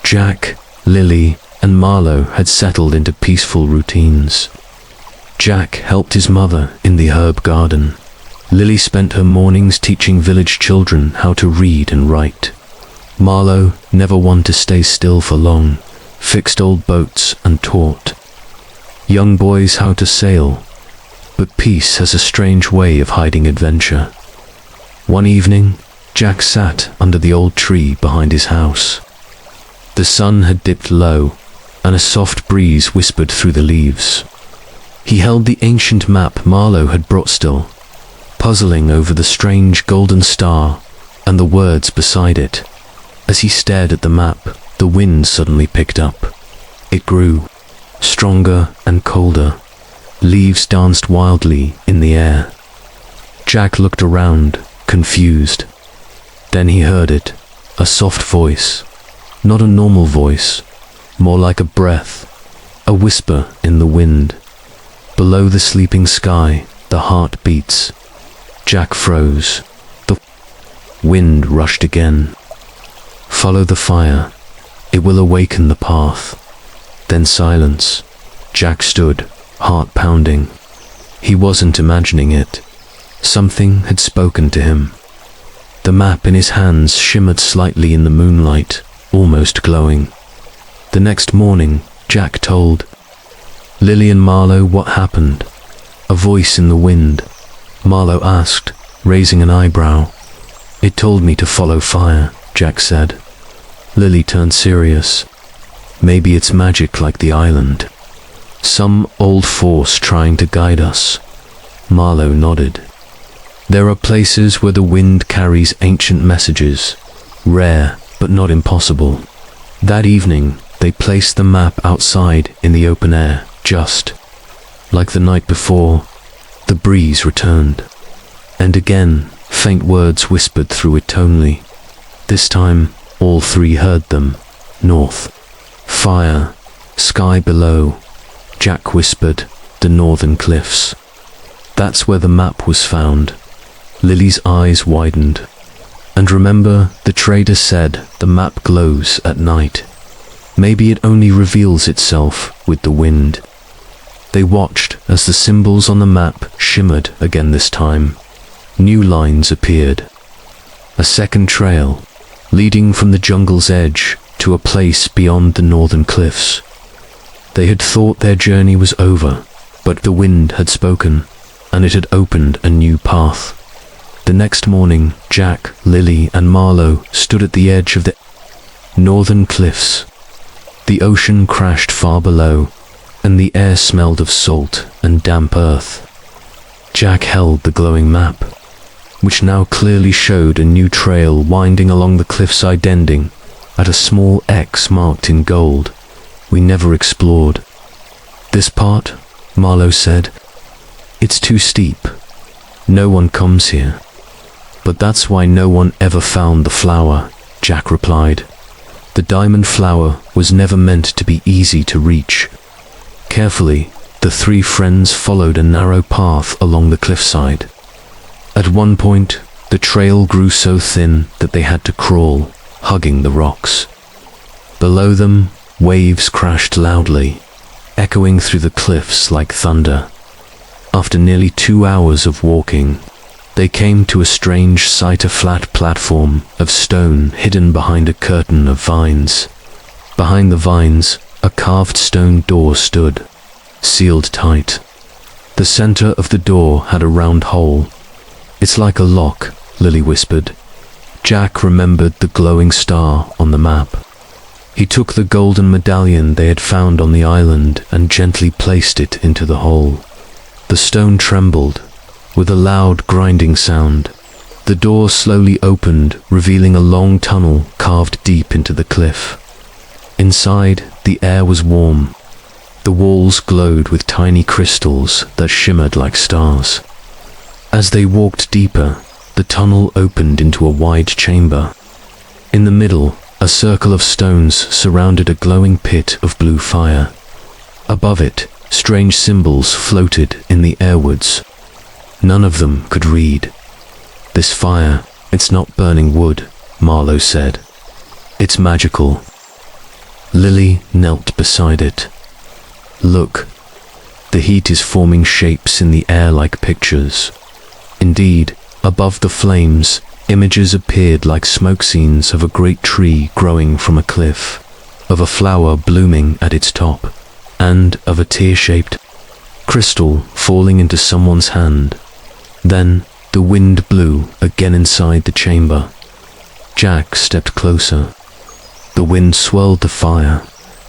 Jack, Lily, and Marlowe had settled into peaceful routines. Jack helped his mother in the herb garden. Lily spent her mornings teaching village children how to read and write. Marlowe, never one to stay still for long, fixed old boats and taught young boys how to sail. But peace has a strange way of hiding adventure. One evening, Jack sat under the old tree behind his house. The sun had dipped low, and a soft breeze whispered through the leaves. He held the ancient map Marlowe had brought still, puzzling over the strange golden star and the words beside it. As he stared at the map, the wind suddenly picked up. It grew, stronger and colder. Leaves danced wildly in the air. Jack looked around, confused. Then he heard it, a soft voice. Not a normal voice, more like a breath, a whisper in the wind. Below the sleeping sky, the heart beats. Jack froze. The wind rushed again. Follow the fire. It will awaken the path. Then silence. Jack stood, heart pounding. He wasn't imagining it. Something had spoken to him. The map in his hands shimmered slightly in the moonlight, almost glowing. The next morning, Jack told. Lily and Marlowe, what happened? A voice in the wind, Marlowe asked, raising an eyebrow. It told me to follow fire, Jack said. Lily turned serious. Maybe it's magic like the island. Some old force trying to guide us. Marlowe nodded. There are places where the wind carries ancient messages, rare but not impossible. That evening, they placed the map outside in the open air, just like the night before. The breeze returned, and again, faint words whispered through it tonally. This time, all three heard them. North. Fire. Sky below. Jack whispered, the northern cliffs. That's where the map was found. Lily's eyes widened. And remember, the trader said the map glows at night. Maybe it only reveals itself with the wind. They watched as the symbols on the map shimmered again this time. New lines appeared. A second trail, leading from the jungle's edge to a place beyond the northern cliffs. They had thought their journey was over, but the wind had spoken, and it had opened a new path. The next morning, Jack, Lily, and Marlowe stood at the edge of the northern cliffs. The ocean crashed far below, and the air smelled of salt and damp earth. Jack held the glowing map, which now clearly showed a new trail winding along the cliffside, ending at a small X marked in gold. We never explored this part, Marlowe said. It's too steep. No one comes here. But that's why no one ever found the flower, Jack replied. The diamond flower was never meant to be easy to reach. Carefully, the three friends followed a narrow path along the cliffside. At one point, the trail grew so thin that they had to crawl, hugging the rocks. Below them, waves crashed loudly, echoing through the cliffs like thunder. After nearly 2 hours of walking, they came to a strange sight, a flat platform of stone hidden behind a curtain of vines. Behind the vines, a carved stone door stood, sealed tight. The center of the door had a round hole. It's like a lock, Lily whispered. Jack remembered the glowing star on the map. He took the golden medallion they had found on the island and gently placed it into the hole. The stone trembled, with a loud grinding sound. The door slowly opened, revealing a long tunnel carved deep into the cliff. Inside, the air was warm. The walls glowed with tiny crystals that shimmered like stars. As they walked deeper, the tunnel opened into a wide chamber. In the middle, a circle of stones surrounded a glowing pit of blue fire. Above it, strange symbols floated in the airwards. None of them could read. This fire, it's not burning wood, Marlowe said. It's magical. Lily knelt beside it. Look, the heat is forming shapes in the air like pictures. Indeed, above the flames, images appeared like smoke scenes of a great tree growing from a cliff, of a flower blooming at its top, and of a tear-shaped crystal falling into someone's hand. Then, the wind blew again inside the chamber. Jack stepped closer. The wind swirled the fire,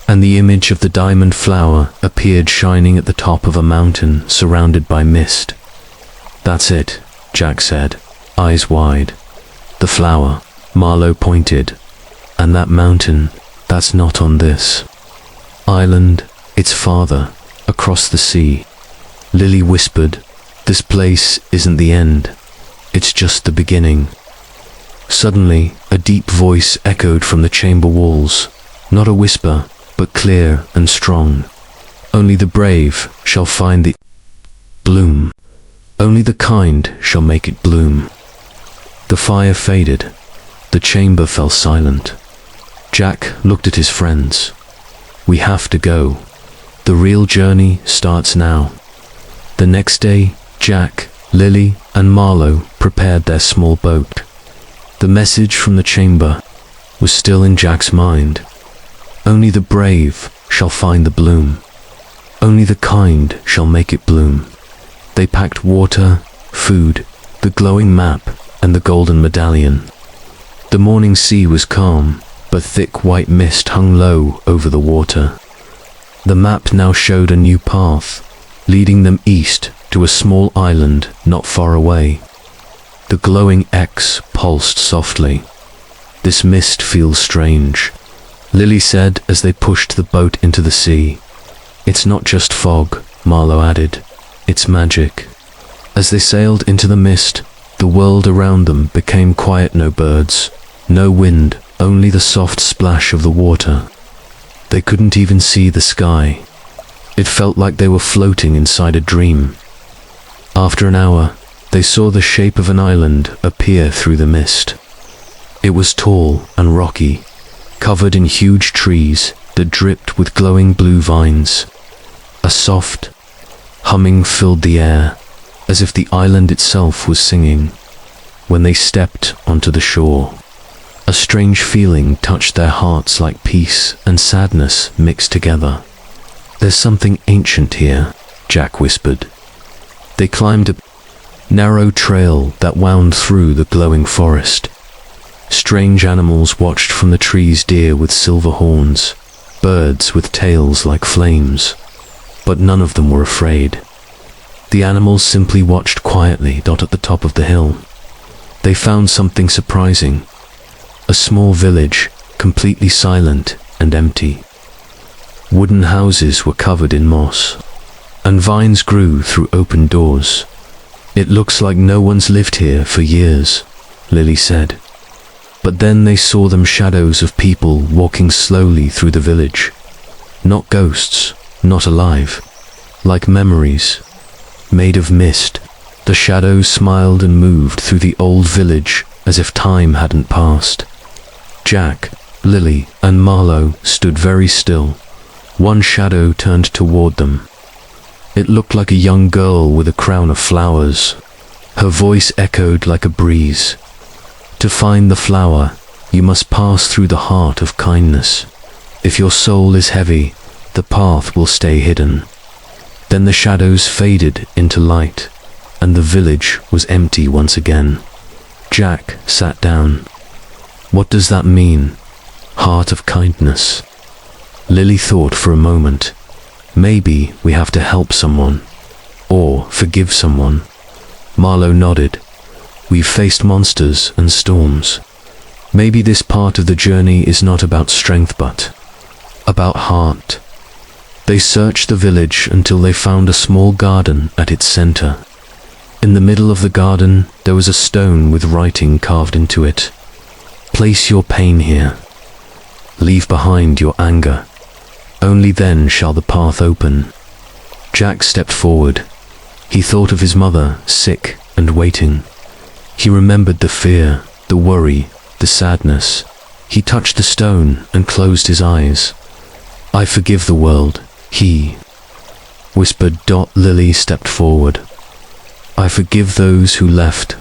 and the image of the diamond flower appeared shining at the top of a mountain surrounded by mist. That's it, Jack said, eyes wide. The flower, Marlowe pointed. And that mountain, that's not on this island, it's farther, across the sea. Lily whispered, this place isn't the end, it's just the beginning. Suddenly, a deep voice echoed from the chamber walls, not a whisper, but clear and strong. Only the brave shall find the bloom. Only the kind shall make it bloom. The fire faded. The chamber fell silent. Jack looked at his friends. We have to go. The real journey starts now. The next day, Jack, Lily, and Marlowe prepared their small boat. The message from the chamber was still in Jack's mind. Only the brave shall find the bloom. Only the kind shall make it bloom. They packed water, food, the glowing map, and the golden medallion. The morning sea was calm, but thick white mist hung low over the water. The map now showed a new path, leading them east to a small island not far away. The glowing X pulsed softly. "This mist feels strange," Lily said as they pushed the boat into the sea. "It's not just fog," Marlowe added. "It's magic." As they sailed into the mist, the world around them became quiet. No birds, no wind, only the soft splash of the water. They couldn't even see the sky. It felt like they were floating inside a dream. After an hour, they saw the shape of an island appear through the mist. It was tall and rocky, covered in huge trees that dripped with glowing blue vines. A soft humming filled the air, as if the island itself was singing. When they stepped onto the shore, a strange feeling touched their hearts, like peace and sadness mixed together. "There's something ancient here," Jack whispered. They climbed a narrow trail that wound through the glowing forest. Strange animals watched from the trees, deer with silver horns, birds with tails like flames, but none of them were afraid. The animals simply watched quietly. At the top of the hill, they found something surprising. A small village, completely silent and empty. Wooden houses were covered in moss, and vines grew through open doors. "It looks like no one's lived here for years," Lily said. But then they saw them, shadows of people walking slowly through the village. Not ghosts, not alive, like memories, made of mist. The shadows smiled and moved through the old village as if time hadn't passed. Jack, Lily, and Marlowe stood very still. One shadow turned toward them. It looked like a young girl with a crown of flowers. Her voice echoed like a breeze. "To find the flower, you must pass through the heart of kindness. If your soul is heavy, the path will stay hidden." Then the shadows faded into light, and the village was empty once again. Jack sat down. "What does that mean? Heart of kindness?" Lily thought for a moment. "Maybe we have to help someone, or forgive someone." Marlowe nodded. "We've faced monsters and storms. Maybe this part of the journey is not about strength but about heart." They searched the village until they found a small garden at its center. In the middle of the garden, there was a stone with writing carved into it. "Place your pain here. Leave behind your anger. Only then shall the path open." Jack stepped forward. He thought of his mother, sick and waiting. He remembered the fear, the worry, the sadness. He touched the stone and closed his eyes. "I forgive the world," he whispered. Lily stepped forward. "I forgive those who left."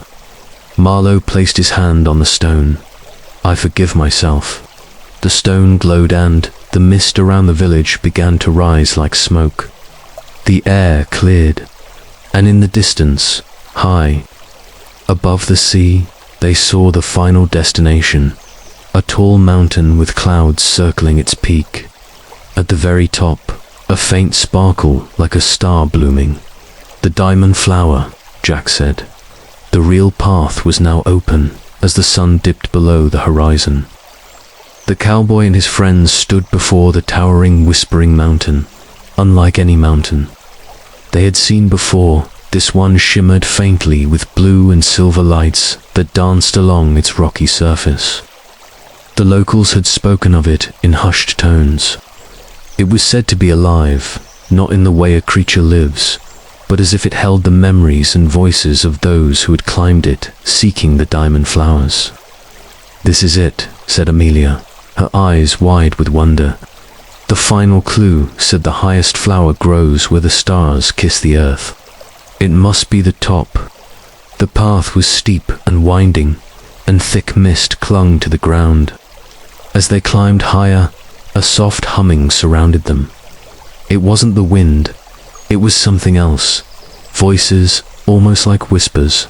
Marlowe placed his hand on the stone. "I forgive myself." The stone glowed and the mist around the village began to rise like smoke. The air cleared, and in the distance, high above the sea, they saw the final destination, a tall mountain with clouds circling its peak. At the very top, a faint sparkle like a star blooming. "The diamond flower," Jack said. The real path was now open as the sun dipped below the horizon. The cowboy and his friends stood before the towering, whispering mountain. Unlike any mountain they had seen before, this one shimmered faintly with blue and silver lights that danced along its rocky surface. The locals had spoken of it in hushed tones. It was said to be alive, not in the way a creature lives, but as if it held the memories and voices of those who had climbed it, seeking the diamond flowers. "This is it," said Amelia, her eyes wide with wonder. "The final clue," said the highest flower grows where the stars kiss the earth. "It must be the top." The path was steep and winding, and thick mist clung to the ground. As they climbed higher, A soft humming surrounded them. It wasn't the wind, it was something else. Voices, almost like whispers.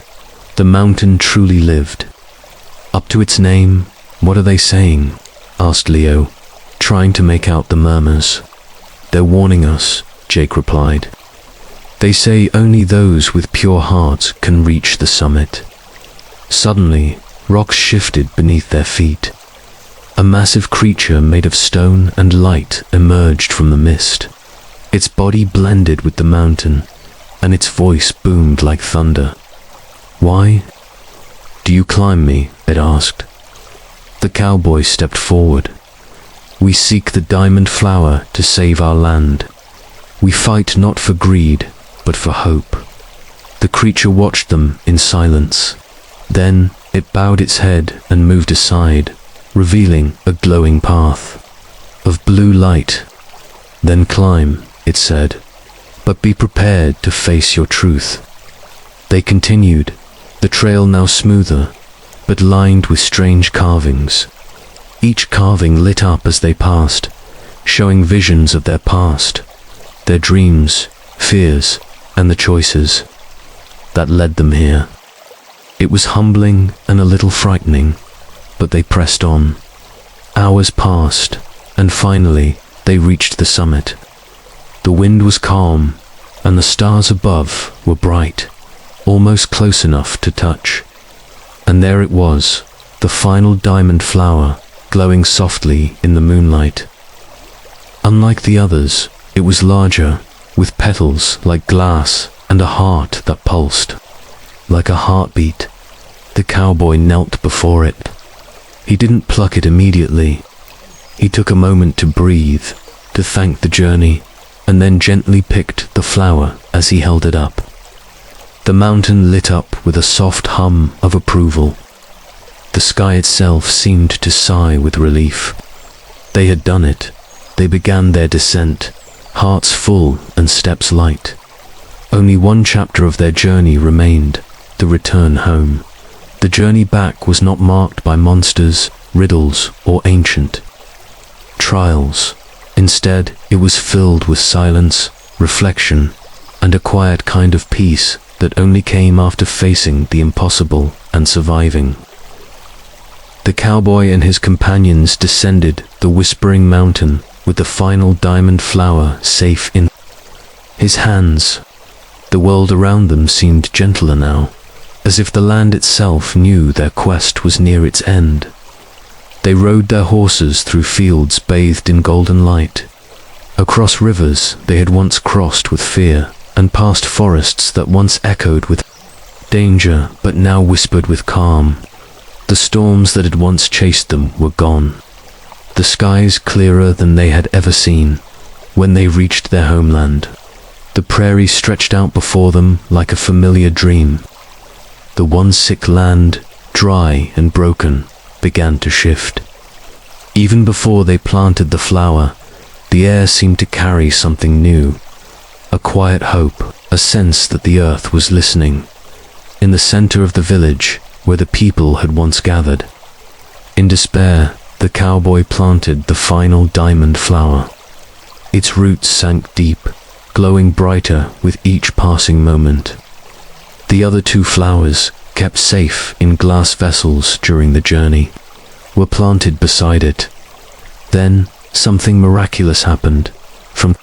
The mountain truly lived. Up to its name, what are they saying? Asked Leo, trying to make out the murmurs. They're warning us, Jake replied. They say only those with pure hearts can reach the summit. Suddenly, rocks shifted beneath their feet. A massive creature made of stone and light emerged from the mist. Its body blended with the mountain, and its voice boomed like thunder. Why? Do you climb me? It asked. The cowboy stepped forward. We seek the diamond flower to save our land. We fight not for greed, but for hope. The creature watched them in silence. Then it bowed its head and moved aside, revealing a glowing path of blue light. Then climb, it said, but be prepared to face your truth. They continued, the trail now smoother, but lined with strange carvings. Each carving lit up as they passed, showing visions of their past, their dreams, fears, and the choices that led them here. It was humbling and a little frightening, but they pressed on. Hours passed, and finally they reached the summit. The wind was calm, and the stars above were bright, almost close enough to touch. And there it was, the final diamond flower, glowing softly in the moonlight. Unlike the others, it was larger, with petals like glass and a heart that pulsed. Like a heartbeat, the cowboy knelt before it. He didn't pluck it immediately. He took a moment to breathe, to thank the journey, and then gently picked the flower as he held it up. The mountain lit up with a soft hum of approval. The sky itself seemed to sigh with relief. They had done it. They began their descent, hearts full and steps light. Only one chapter of their journey remained, the return home. The journey back was not marked by monsters, riddles, or ancient trials. Instead, it was filled with silence, reflection, and a quiet kind of peace that only came after facing the impossible and surviving. The cowboy and his companions descended the whispering mountain with the final diamond flower safe in his hands. The world around them seemed gentler now, as if the land itself knew their quest was near its end. They rode their horses through fields bathed in golden light, across rivers they had once crossed with fear, and past forests that once echoed with danger but now whispered with calm. The storms that had once chased them were gone, the skies clearer than they had ever seen. When they reached their homeland, the prairie stretched out before them like a familiar dream. The once sick land, dry and broken, began to shift. Even before they planted the flower, the air seemed to carry something new, a quiet hope, a sense that the earth was listening. In the center of the village, where the people had once gathered, in despair, the cowboy planted the final diamond flower. Its roots sank deep, glowing brighter with each passing moment. The other two flowers, kept safe in glass vessels during the journey, were planted beside it. Then, something miraculous happened. From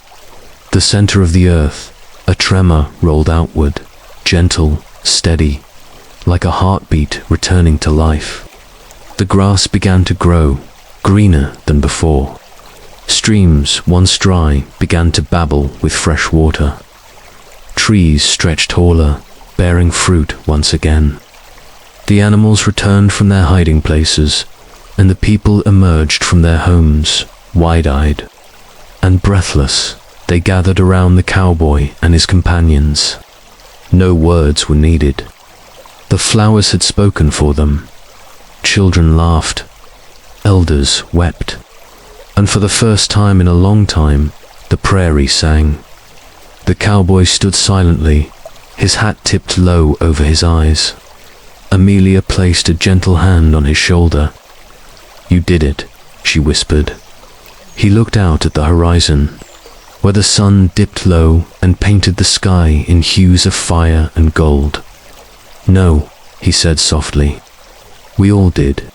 the center of the earth, a tremor rolled outward, gentle, steady, like a heartbeat returning to life. The grass began to grow, greener than before. Streams, once dry, began to babble with fresh water. Trees stretched taller, bearing fruit once again. The animals returned from their hiding places, and the people emerged from their homes, wide-eyed and breathless. They gathered around the cowboy and his companions. No words were needed. The flowers had spoken for them. Children laughed. Elders wept. And for the first time in a long time, the prairie sang. The cowboy stood silently, his hat tipped low over his eyes. Amelia placed a gentle hand on his shoulder. "You did it," she whispered. He looked out at the horizon, where the sun dipped low and painted the sky in hues of fire and gold. "No," he said softly. "We all did."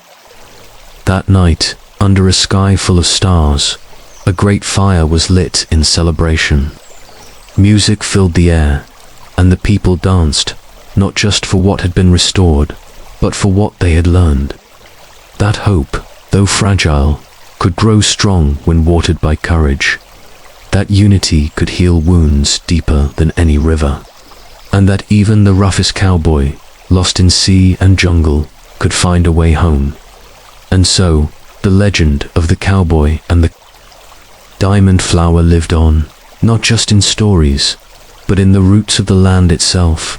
That night, under a sky full of stars, a great fire was lit in celebration. Music filled the air, and the people danced, not just for what had been restored, but for what they had learned. That hope, though fragile, could grow strong when watered by courage. That unity could heal wounds deeper than any river. And that even the roughest cowboy, lost in sea and jungle, could find a way home. And so, the legend of the cowboy and the diamond flower lived on, not just in stories, but in the roots of the land itself,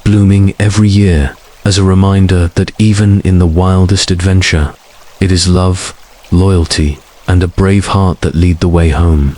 blooming every year as a reminder that even in the wildest adventure, it is love, loyalty, and a brave heart that lead the way home.